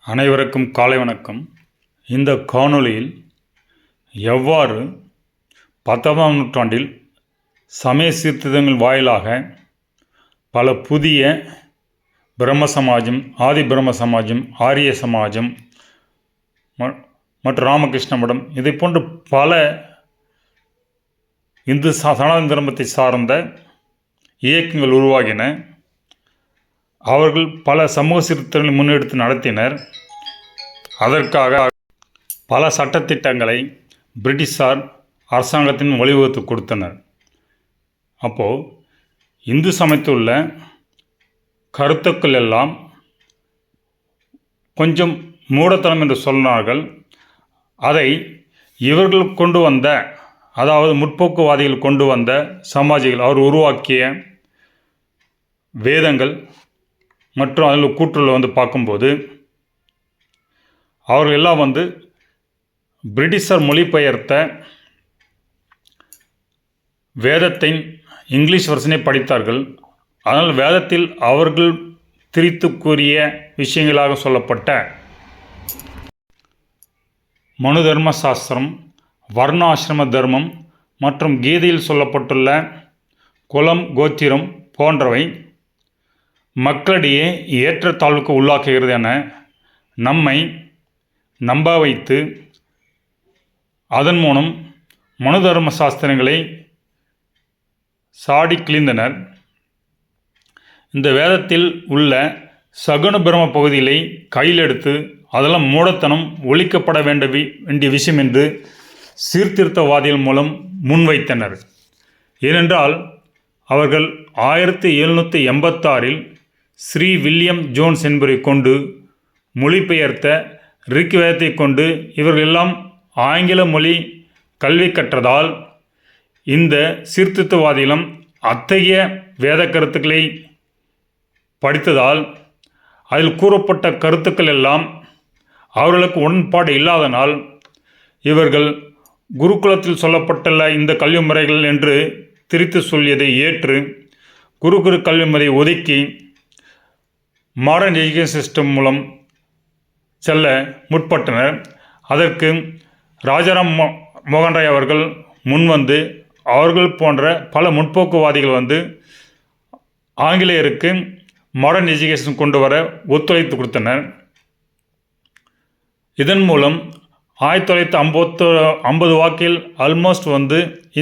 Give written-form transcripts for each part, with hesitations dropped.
அனைவருக்கும் காலை வணக்கம். இந்த காணொளியில் எவ்வாறு 19ஆம் நூற்றாண்டில் சமய சீர்திருத்தங்கள் வாயிலாக பல புதிய பிரம்ம சமாஜம், ஆதி பிரம்ம சமாஜம், ஆரிய சமாஜம் மற்றும் ராமகிருஷ்ண மடம் இதை போன்று பல இந்து சனாதன தர்மத்தை சார்ந்த இயக்கங்கள் உருவாகின. அவர்கள் பல சமூக சீர்திருத்தங்களை முன்னெடுத்து நடத்தினர். அதற்காக பல சட்டத்திட்டங்களை பிரிட்டிஷார் அரசாங்கத்தின் வழிவகுத்து கொடுத்தனர். அப்போது இந்து சமயத்தில் உள்ள கருத்துக்கள் எல்லாம் கொஞ்சம் மூடத்தனம் என்று சொன்னார்கள். அதை இவர்கள் கொண்டு வந்த, அதாவது முற்போக்குவாதிகள் கொண்டு வந்த சமாஜிகள், அவர் உருவாக்கிய வேதங்கள் மற்றும் அதில் கூற்றுள்ள பார்க்கும்போது அவர்கள் எல்லாம் பிரிட்டிஷார் மொழிபெயர்த்த வேதத்தின் இங்கிலீஷ் வெர்ஷனை படித்தார்கள். அதனால் வேதத்தில் அவர்கள் திரித்து கூறிய விஷயங்களாக சொல்லப்பட்ட மனு தர்ம சாஸ்திரம், வர்ண ஆசிரம தர்மம் மற்றும் கீதையில் சொல்லப்பட்டுள்ள குலம், கோத்திரம் போன்றவை மக்களிடையே ஏற்றத்தாழ்வுக்கு உள்ளாக்குகிறது என நம்மை நம்ப வைத்து அதன் மூலம் மனு தர்ம சாஸ்திரங்களை சாடி கிழிந்தனர். இந்த வேதத்தில் உள்ள சகுன பிரம்ம பகுதிகளை கையில் எடுத்து அதெல்லாம் மூடத்தனம், ஒழிக்கப்பட வேண்டிய விஷயம் என்று சீர்திருத்தவாதிகள் மூலம் முன்வைத்தனர். ஏனென்றால் அவர்கள் 1786 ஸ்ரீ வில்லியம் ஜோன்ஸ் என்பவரை கொண்டு மொழிபெயர்த்த ரிக் வேதத்தை கொண்டு இவர்கள் எல்லாம் ஆங்கில மொழி கல்வி கற்றதால் இந்த சீர்திருத்தவாதிகளும் அத்தகைய வேத கருத்துக்களை படித்ததால் அதில் கூறப்பட்ட கருத்துக்கள் எல்லாம் அவர்களுக்கு உடன்பாடு இல்லாதனால் இவர்கள் குருகுலத்தில் சொல்லப்பட்டுள்ள இந்த கல்வி முறைகள் என்று திரித்து சொல்லியதை ஏற்று குரு கல்வி முறையை ஒதுக்கி மாடர்ன் எஜுகேஷன் சிஸ்டம் மூலம் செல்ல முற்பட்டனர். அதற்கு ராஜாராம் மோகன் ராய் அவர்கள் முன்வந்து அவர்கள் போன்ற பல முற்போக்குவாதிகள் ஆங்கிலேயருக்கு மாடர்ன் எஜுகேஷன் கொண்டு வர ஒத்துழைத்து கொடுத்தனர். இதன் மூலம் 1950 வாக்கில் ஆல்மோஸ்ட்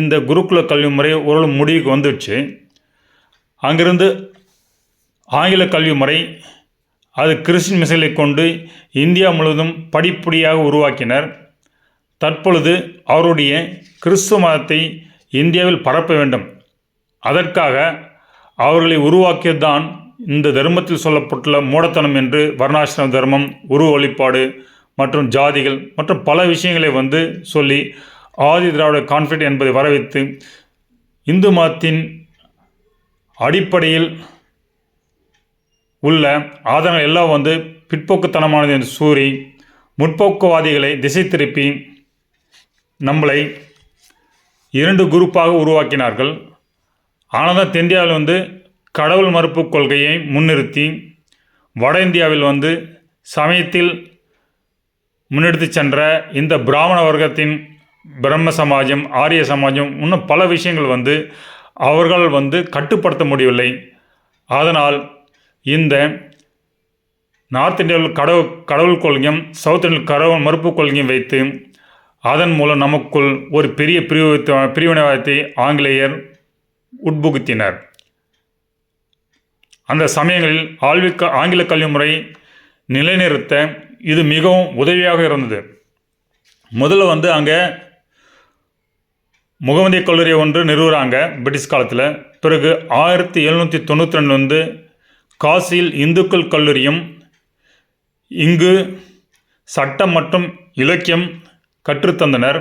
இந்த குருகுல கல்வி முறை ஓரளவு முடிவுக்கு வந்துடுச்சு. அங்கிருந்து ஆங்கில கல்வி முறை அது கிறிஸ்டின் மிஷனை கொண்டு இந்தியா முழுவதும் படிப்படியாக உருவாக்கினர். தற்பொழுது அவருடைய கிறிஸ்துவ மதத்தை இந்தியாவில் பரப்ப வேண்டும். அதற்காக அவர்களை உருவாக்கியதுதான் இந்த தர்மத்தில் சொல்லப்பட்டுள்ள மூடத்தனம் என்று வர்ணாசிரம தர்மம், உருவ வழிபாடு மற்றும் ஜாதிகள் மற்றும் பல விஷயங்களை சொல்லி ஆதி திராவிட கான்ஃபிடென்ட் என்பதை வரவைத்து இந்து மதத்தின் அடிப்படையில் உள்ள ஆதாரங்கள் எல்லாம் பிற்போக்குத்தனமானது என்று கூறி முற்போக்குவாதிகளை திசை திருப்பி நம்மளை 2 குரூப்பாக உருவாக்கினார்கள். ஆனால் தென்னிந்தியாவில் கடவுள் மறுப்பு கொள்கையை முன்னிறுத்தி வட இந்தியாவில் சமயத்தில் முன்னெடுத்து சென்ற இந்த பிராமண வர்க்கத்தின் பிரம்ம சமாஜம், ஆரிய சமாஜம் இன்னும் பல விஷயங்கள் அவர்கள் கட்டுப்படுத்த முடியவில்லை. அதனால் இந்த நார்த் இந்தியாவில் கடவுள் கொள்கையும், சவுத் இந்தியாவில் கடவுள் மறுப்பு கொள்கையும் வைத்து அதன் மூலம் நமக்குள் ஒரு பெரிய பிரிவினைவாதத்தை ஆங்கிலேயர் உட்புகுத்தினர். அந்த சமயங்களில் ஆங்கில கல்வி முறை நிலைநிறுத்த இது மிகவும் உதவியாக இருந்தது. முதல்ல அங்கே முகமதிய கல்லூரி ஒன்று நிறுவுகிறாங்க பிரிட்டிஷ் காலத்தில். பிறகு 1792 காசியில் இந்துக்கள் கல்லூரியும், இங்கு சட்டம் மற்றும் இலக்கியம் கற்றுத்தந்தனர்.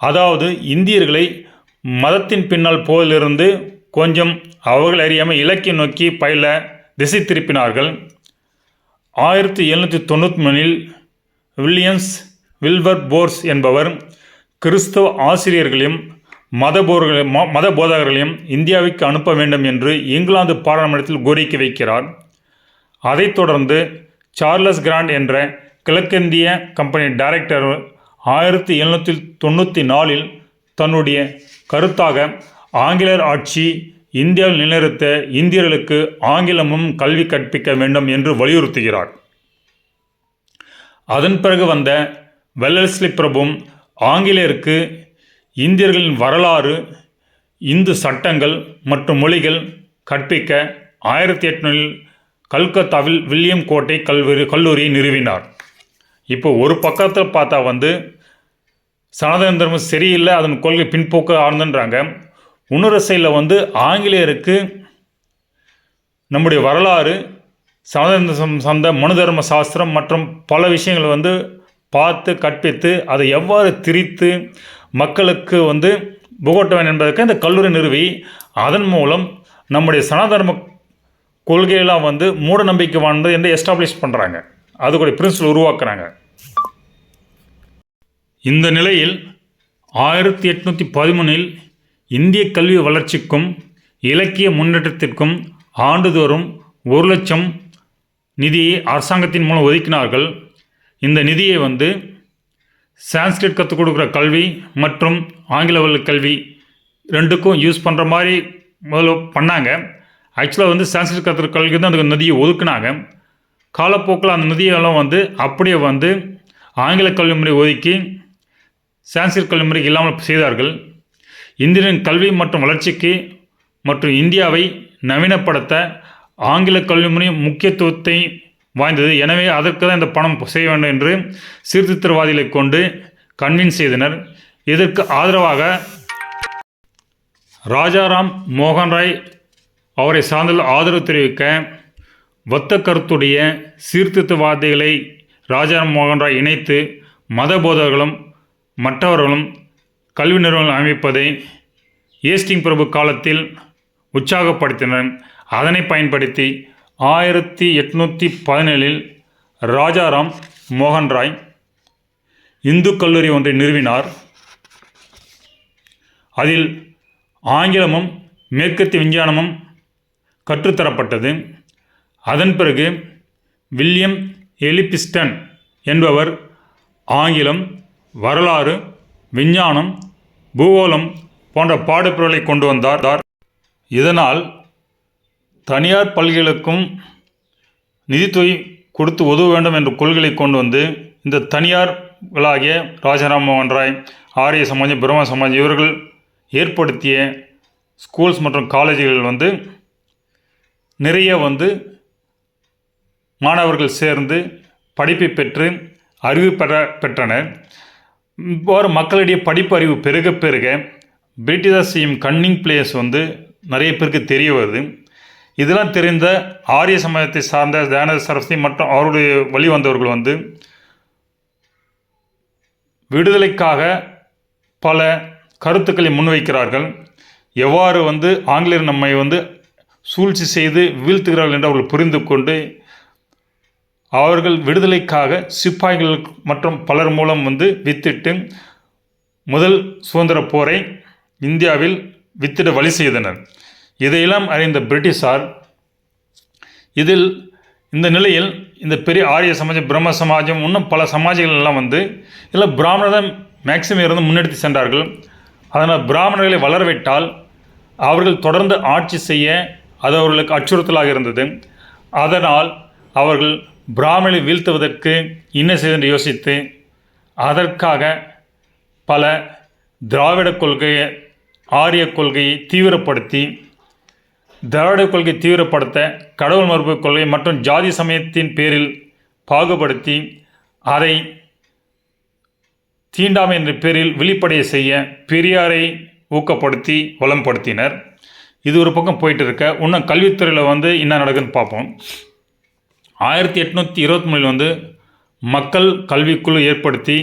அதாவது இந்தியர்களை மதத்தின் பின்னால் போதிலிருந்து கொஞ்சம் அவர்கள் அறியாமல் இலக்கியம் நோக்கி பயில திசை திருப்பினார்கள். 1793 வில்பர் போர்ஸ் என்பவர் கிறிஸ்தவ ஆசிரியர்களையும் மத போதகர்களையும் இந்தியாவுக்கு அனுப்ப வேண்டும் என்று இங்கிலாந்து பாராளுமன்றத்தில் கோரிக்கை வைக்கிறார். அதைத் தொடர்ந்து சார்லஸ் கிராண்ட் என்ற கிழக்கிந்திய கம்பெனி டைரக்டர் 1794 தன்னுடைய கருத்தாக ஆங்கிலேயர் ஆட்சி இந்தியாவில் நிலைநிறுத்த இந்தியர்களுக்கு ஆங்கிலமும் கல்வி கற்பிக்க வேண்டும் என்று வலியுறுத்துகிறார். அதன் பிறகு வந்த வெல்லஸ்லி பிரபுவும் ஆங்கிலேயருக்கு இந்தியர்களின் வரலாறு, இந்து சட்டங்கள் மற்றும் மொழிகள் கற்பிக்க 1800 கல்கத்தாவில் வில்லியம் கோட்டை கல்லூரியை நிறுவினார். இப்போ ஒரு பக்கத்தில் பார்த்தா சனாதன தர்மம் சரியில்லை, அதன் கொள்கை பின்போக்க ஆழ்ந்துன்றாங்க. இன்னொரு சைடில் ஆங்கிலேயருக்கு நம்முடைய வரலாறு, சனாதன சார்ந்த மனு தர்ம சாஸ்திரம் மற்றும் பல விஷயங்கள் பார்த்து கற்பித்து அதை எவ்வாறு திரித்து மக்களுக்கு புகட்ட வேண்டும் என்பதற்கு இந்த கல்லூரி நிறுவி அதன் மூலம் நம்முடைய சனாதர்ம கொள்கையெல்லாம் மூட நம்பிக்கை வாழ்ந்து என்று எஸ்டாப்ளிஷ் பண்ணுறாங்க. அதுக்குடைய பிரின்சிபல் உருவாக்குறாங்க. இந்த நிலையில் 1813 இந்திய கல்வி வளர்ச்சிக்கும் இலக்கிய முன்னேற்றத்திற்கும் ஆண்டுதோறும் 1 லட்சம் நிதியை அரசாங்கத்தின் மூலம் ஒதுக்கினார்கள். இந்த நிதியை சான்ஸ்கிரிட் கற்றுக் கொடுக்குற கல்வி மற்றும் ஆங்கில வழி கல்வி ரெண்டுக்கும் யூஸ் பண்ணுற மாதிரி முதல்ல பண்ணாங்க. ஆக்சுவலாக சான்ஸ்கிரிட் கற்றுக்கிற கல்விக்கு தான் அந்த நிதியை ஒதுக்குனாங்க. காலப்போக்கில் அந்த நிதியெல்லாம் அப்படியே ஆங்கில கல்வி முறை ஒதுக்கி சான்ஸ்கிரிட் கல்வி முறை இல்லாமல் செய்தார்கள். இந்தியனின் கல்வி மற்றும் வளர்ச்சிக்கு மற்றும் இந்தியாவை நவீனப்படுத்த ஆங்கில கல்வி முறை முக்கியத்துவத்தை வாய்ந்தது. எனவே அதற்கு தான் இந்த பணம் செய்ய வேண்டும் என்று சீர்திருத்தவாதிகளை கொண்டு கன்வின்ஸ் செய்தனர். இதற்கு ஆதரவாக ராஜாராம் மோகன் ராய் அவரை சார்ந்த ஆதரவு தெரிவிக்க ஒத்த கருத்துடைய சீர்திருத்தவாதிகளை ராஜாராம் மோகன் ராய் இணைத்து மத போதகர்களும் மற்றவர்களும் கல்வி நிறுவனங்கள் அமைப்பதை ஏஸ்டிங் பிரபு காலத்தில் உற்சாகப்படுத்தினர். அதனை பயன்படுத்தி 1817 ராஜாராம் மோகன் ராய் இந்து கல்லூரி ஒன்றை நிறுவினார். அதில் ஆங்கிலமும் மேற்கத்திய விஞ்ஞானமும் கற்றுத்தரப்பட்டது. அதன் பிறகு வில்லியம் எலிபிஸ்டன் என்பவர் ஆங்கிலம், வரலாறு, விஞ்ஞானம், பூகோளம் போன்ற பாடப்பிரிவுகளை கொண்டு வந்தார். இதனால் தனியார் பள்ளிகளுக்கும் நிதித்தொகை கொடுத்து உதவ வேண்டும் என்ற கொள்கைகளை கொண்டு இந்த தனியார்களாகிய ராஜாராம் மோகன் ராய், ஆரிய சமாஜ், பிரம்ம சமாஜ் இவர்கள் ஏற்படுத்திய ஸ்கூல்ஸ் மற்றும் காலேஜுகள் நிறைய மாணவர்கள் சேர்ந்து படிப்பை பெற்று அறிவு பெற்றனர். இவ்வாறு மக்களிடையே படிப்பு அறிவு பெருக பெருக பிரிட்டிஷார் செய்யும் கன்னிங் பிளேஸ் நிறைய பேருக்கு தெரிய வருது. இதெல்லாம் தெரிந்த ஆரிய சமயத்தை சார்ந்த தயானந்த சரஸ்வதி மற்றும் அவருடைய வழி வந்தவர்கள் விடுதலைக்காக பல கருத்துக்களை முன்வைக்கிறார்கள். எவ்வாறு ஆங்கிலேயர் நம்மை சூழ்ச்சி செய்து வீழ்த்துகிறார்கள் என்று அவர்கள் புரிந்து கொண்டு அவர்கள் விடுதலைக்காக சிப்பாய்கள் மற்றும் பலர் மூலம் வித்திட்டு முதல் சுதந்திர போரை இந்தியாவில் வித்திட வழி செய்தனர். இதையெல்லாம் அறிந்த பிரிட்டிஷார் இந்த நிலையில் இந்த பெரிய ஆரிய சமாஜம், பிரம்ம சமாஜம், இன்னும் பல சமாஜங்கள் எல்லாம் இதில் பிராமணர் தான் மேக்சிமம் இருந்து முன்னெடுத்து சென்றார்கள். அதனால் பிராமணர்களை வளரவிட்டால் அவர்கள் தொடர்ந்து ஆட்சி செய்ய அது அவர்களுக்கு அச்சுறுத்தலாக இருந்தது. அதனால் அவர்கள் பிராமணரை வீழ்த்துவதற்கு என்ன செய்து யோசித்து அதற்காக பல திராவிட கொள்கையை, ஆரிய கொள்கையை தீவிரப்படுத்தி, திராவிட கொள்கையை தீவிரப்படுத்த கடவுள் மறுப்பு கொள்கை மற்றும் ஜாதி சமயத்தின் பேரில் பாகுபடுத்தி அதை தீண்டாமை என்ற பேரில் வெளிப்படைய செய்ய பெரியாரை ஊக்கப்படுத்தி வளம்படுத்தினர். இது ஒரு பக்கம் போயிட்டு இருக்க, இன்னும் கல்வித்துறையில் என்ன நடக்குதுன்னு பார்ப்போம். 1823 மக்கள் கல்விக்குழு ஏற்படுத்தி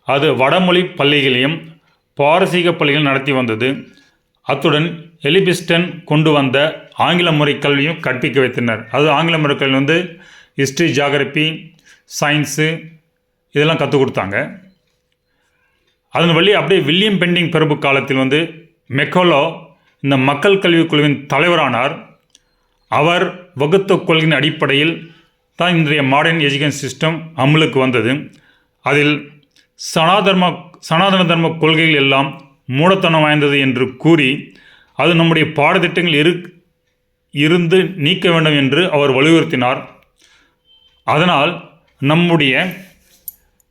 அது வடமொழி பள்ளிகளையும் பாரசீக பள்ளிகள் நடத்தி வந்தது. அத்துடன் எலிபிஸ்டன் கொண்டு வந்த ஆங்கில முறை கல்வியும் கற்பிக்க வைத்தனர். அது ஆங்கில முறை கல்வி ஹிஸ்ட்ரி, ஜியாகிரபி, சயின்ஸு இதெல்லாம் கற்றுக் கொடுத்தாங்க. அதன் வழி அப்படியே வில்லியம் பெண்டிங் பிரபு காலத்தில் மெக்கோலோ இந்த மக்கள் கல்விக் குழுவின் தலைவரானார். அவர் வகுத்த கொள்கையின் அடிப்படையில் தான் இன்றைய மாடர்ன் எஜுகேஷன் சிஸ்டம் அமலுக்கு வந்தது. அதில் சனாதன தர்ம கொள்கைகள் எல்லாம் மூடத்தனம் வாய்ந்தது என்று கூறி அது நம்முடைய பாடத்திட்டங்கள் இருந்து நீக்க வேண்டும் என்று அவர் வலியுறுத்தினார். அதனால் நம்முடைய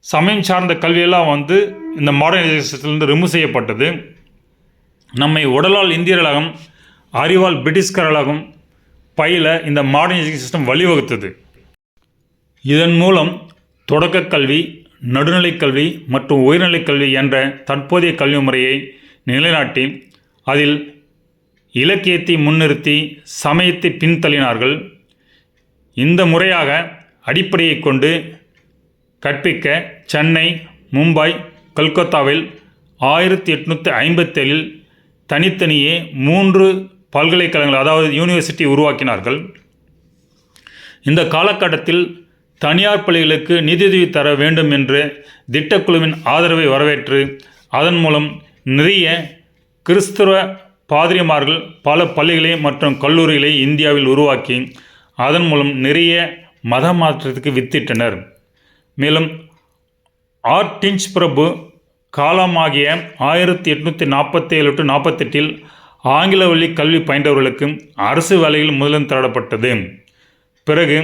சமயம் சார்ந்த கல்வியெல்லாம் இந்த மாடர்ன் எஜுகேஷன்லேருந்து ரிமூவ் செய்யப்பட்டது. நம்மை உடலால் இந்தியர்களாகவும் அறிவால் பிரிட்டிஷ்காரர்களாகவும் பயில இந்த மாடர்ன் எஜுகேஷன் சிஸ்டம் வழிவகுத்தது. இதன் மூலம் தொடக்க கல்வி, நடுநிலைக் கல்வி மற்றும் உயர்நிலைக் கல்வி என்ற தற்போதைய கல்வி முறையை நிலைநாட்டி அதில் இலக்கியத்தை முன்னிறுத்தி சமயத்தை பின்தள்ளினார்கள். இந்த முறையாக அடிப்படையை கொண்டு கற்பிக்க சென்னை, மும்பை, கல்கத்தாவில் 1857 தனித்தனியே 3 பல்கலைக்கழகங்கள், அதாவது யூனிவர்சிட்டி உருவாக்கினார்கள். இந்த காலகட்டத்தில் தனியார் பள்ளிகளுக்கு நிதியுதவி தர வேண்டும் என்ற திட்டக்குழுவின் ஆதரவை வரவேற்று அதன் மூலம் நிறைய கிறிஸ்தவ பாதிரிமார்கள் பல பள்ளிகளை மற்றும் கல்லூரிகளை இந்தியாவில் உருவாக்கி அதன் மூலம் நிறைய மத மாற்றத்துக்கு வித்திட்டனர். மேலும் ஆர்டின்ச் பிரபு காலமாகிய 1847-48 ஆங்கில வழி கல்வி பயின்றவர்களுக்கு அரசு வேலையில் முதலிடம் தரப்பட்டது. பிறகு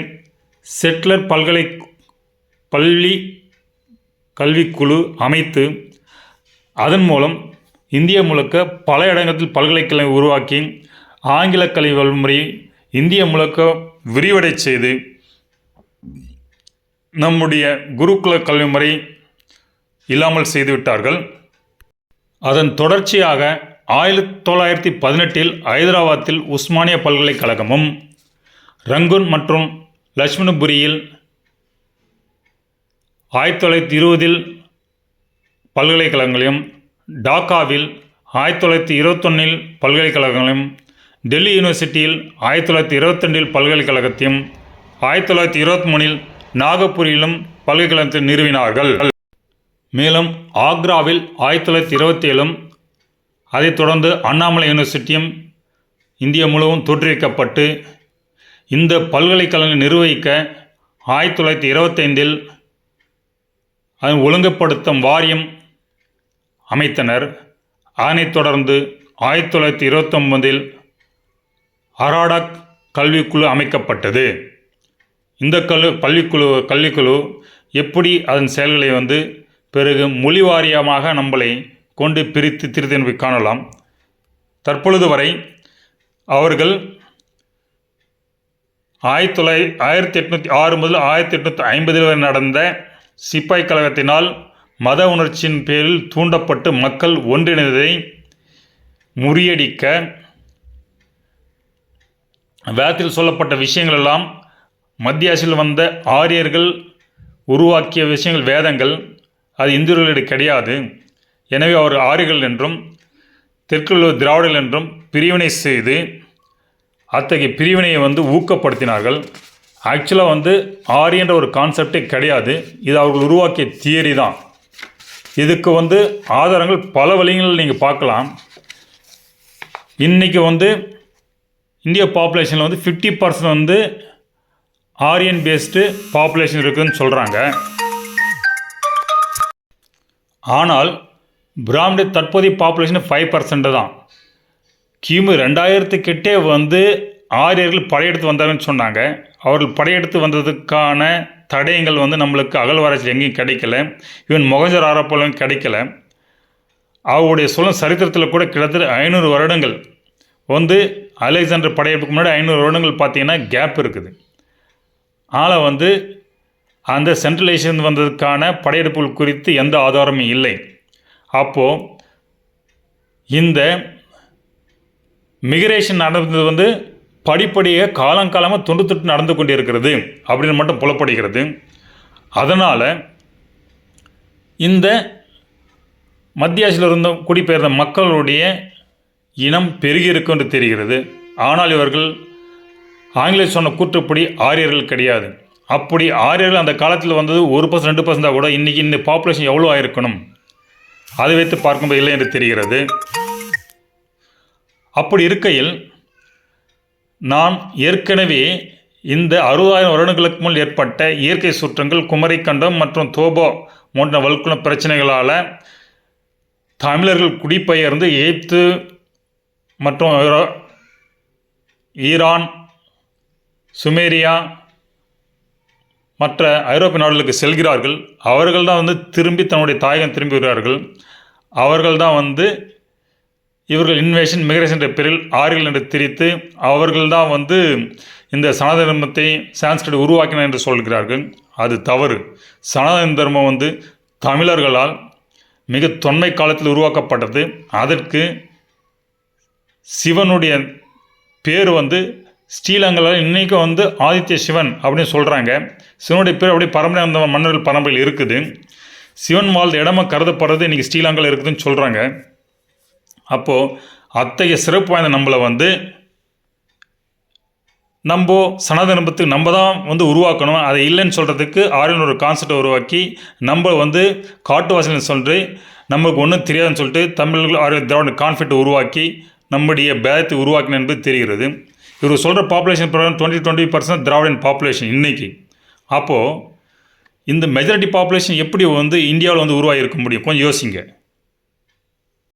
செட்லர் பள்ளி கல்விக்குழு அமைத்து அதன் மூலம் இந்தியா முழுக்க பல இடங்களில் பல்கலைக்கழகம் உருவாக்கி ஆங்கில கல்வி வழிமுறையை இந்தியா முழுக்க விரிவடை செய்து நம்முடைய குருகுல கல்வி முறை இல்லாமல் செய்துவிட்டார்கள். அதன் தொடர்ச்சியாக 1918 ஹைதராபாத்தில் உஸ்மானியா பல்கலைக்கழகமும், ரங்கூன் மற்றும் லட்சுமணபுரியில் 1920 பல்கலைக்கழகங்களையும், டாக்காவில் 1921 பல்கலைக்கழகங்களையும், டெல்லி யூனிவர்சிட்டியில் 1922 பல்கலைக்கழகத்தையும், 1923 நாகப்பூரிலும் பல்கலைக்கழகத்தை நிறுவினார்கள். மேலும் ஆக்ராவில் 1927 அதைத் தொடர்ந்து அண்ணாமலை யூனிவர்சிட்டியும் இந்தியா முழுவதும் தோற்றுவிக்கப்பட்டு இந்த பல்கலைக்கழகங்களை நிர்வகிக்க 1925 அதன் ஒழுங்குபடுத்தும் வாரியம் அமைத்தனர். அதனைத் தொடர்ந்து 1929 அராடக் கல்விக்குழு அமைக்கப்பட்டது. இந்த கல்விக்குழு எப்படி அதன் செயல்களை பிறகு மொழி வாரியமாக நம்மளை கொண்டு பிரித்து திருத்தி காணலாம். தற்பொழுது வரை அவர்கள் 1806 முதல் 1850 வரை நடந்த சிப்பாய் கழகத்தினால் மத உணர்ச்சியின் பேரில் தூண்டப்பட்டு மக்கள் ஒன்றிணைந்ததை முறியடிக்க வேதத்தில் சொல்லப்பட்ட விஷயங்கள் எல்லாம் மத்திய ஆசியில் வந்த ஆரியர்கள் உருவாக்கிய விஷயங்கள், வேதங்கள், அது இந்துக்களிடம் கிடையாது. எனவே அவர் ஆரியர்கள் என்றும் தெற்குள்ள திராவிடர்கள் என்றும் பிரிவினை செய்து அத்தகைய பிரிவினையை ஊக்கப்படுத்தினார்கள். ஆக்சுவலாக ஆரியன்ற ஒரு கான்செப்டே கிடையாது. இது அவர்கள் உருவாக்கிய தியரி தான். இதுக்கு ஆதாரங்கள் பல வழிகளில் நீங்கள் பார்க்கலாம். இன்றைக்கி இந்திய பாப்புலேஷனில் 50% ஆரியன் பேஸ்டு பாப்புலேஷன் இருக்குதுன்னு சொல்கிறாங்க. ஆனால் பிராமண தற்போதைய பாப்புலேஷன் 5% தான். கிமு 2000 ஆரியர்கள் படையெடுத்து வந்தாங்கன்னு சொன்னாங்க. அவர்கள் படையெடுத்து வந்ததுக்கான தடயங்கள் நம்மளுக்கு அகழ்வாராய்ச்சி எங்கேயும் கிடைக்கல. ஈவன் மொகஞ்சதாரோப்போலும் கிடைக்கல. அவருடைய சரித்திரத்தில் கூட கிட்டத்தட்ட 500 வருடங்கள் அலெக்சாண்டர் படையெடுப்புக்கு முன்னாடி 500 வருடங்கள் பார்த்தீங்கன்னா கேப் இருக்குது. ஆனால் அந்த சென்ட்ரலைசேஷன் வந்ததுக்கான படையெடுப்புகள் குறித்து எந்த ஆதாரமும் இல்லை. அப்போது இந்த மிகிரேஷன் நடந்தது படிப்படியாக காலங்காலமாக தொண்டு நடந்து கொண்டிருக்கிறது அப்படின்னு மட்டும் புலப்படுகிறது. அதனால் இந்த மத்திய ஆசியில் இருந்த குடிபெயர்ந்த மக்களுடைய இனம் பெருகி இருக்கும் என்று தெரிகிறது. ஆனால் இவர்கள் ஆங்கிலேயர் சொன்ன கூற்றுப்படி ஆரியர்கள் கிடையாது. அப்படி ஆரியர்கள் அந்த காலத்தில் 1% 2% கூட இன்றைக்கி இந்த பாப்புலேஷன் எவ்வளோ ஆயிருக்கணும், அதை வைத்து பார்க்கும்போது இல்லை என்று தெரிகிறது. அப்படி இருக்கையில் நான் ஏற்கனவே இந்த 60,000 வருடங்களுக்கு முன் ஏற்பட்ட இயற்கை சீற்றங்கள், குமரிக்கண்டம் மற்றும் தோபா போன்ற வல்குன பிரச்சனைகளால் தமிழர்கள் குடிபெயர்ந்து எகிப்து மற்றும் ஈரான், சுமேரியா மற்ற ஐரோப்பிய நாடுகளுக்கு செல்கிறார்கள். அவர்கள் தான் திரும்பி தன்னுடைய தாயகம் திரும்பி வருகிறார்கள். அவர்கள் தான் இவர்கள் இன்வேஷன் மிக்ரேஷன் என்ற பெயரில் ஆரியர்கள் என்று திரித்து அவர்கள் தான் இந்த சனாதன தர்மத்தை சான்ஸ்கிரிட் உருவாக்கினார் என்று சொல்கிறார்கள். அது தவறு. சனாதன தர்மம் தமிழர்களால் மிக தொன்மை காலத்தில் உருவாக்கப்பட்டது. அதற்கு சிவனுடைய பேர் ஸ்ரீலங்காவில் இன்றைக்கும் ஆதித்ய சிவன் அப்படின்னு சொல்கிறாங்க. சிவனுடைய பேர் அப்படியே பரம்பரை அந்த மன்னர்கள் பரம்பரையில் இருக்குது. சிவன் வாழ்ந்த இடமா கருதப்படுறது இன்றைக்கி ஸ்ரீலங்காவில் இருக்குதுன்னு சொல்கிறாங்க. அப்போது அத்தகைய சிறப்பு வாய்ந்த நம்மளை நம்ம சனாதன தர்மத்துக்கு நம்ம தான் உருவாக்கணும். அதை இல்லைன்னு சொல்கிறதுக்கு ஆரியன் ஒரு கான்செப்டை உருவாக்கி நம்ம காட்டுவாசின்னு சொல்லிட்டு நம்மளுக்கு ஒன்றும் தெரியாதுன்னு சொல்லிட்டு தமிழர்கள் ஆரிய திராவிட கான்ஃபிடென்ட் உருவாக்கி நம்முடைய பேதத்தை உருவாக்கின என்பது தெரிகிறது. இவர் சொல்கிற பாப்புலேஷன் பிரகாரம் 20% திராவிடன் பாப்புலேஷன் இன்றைக்கி. அப்போது இந்த மெஜாரிட்டி பாப்புலேஷன் எப்படி இந்தியாவில் உருவாகி இருக்க முடியும்? கொஞ்சம் யோசிங்க.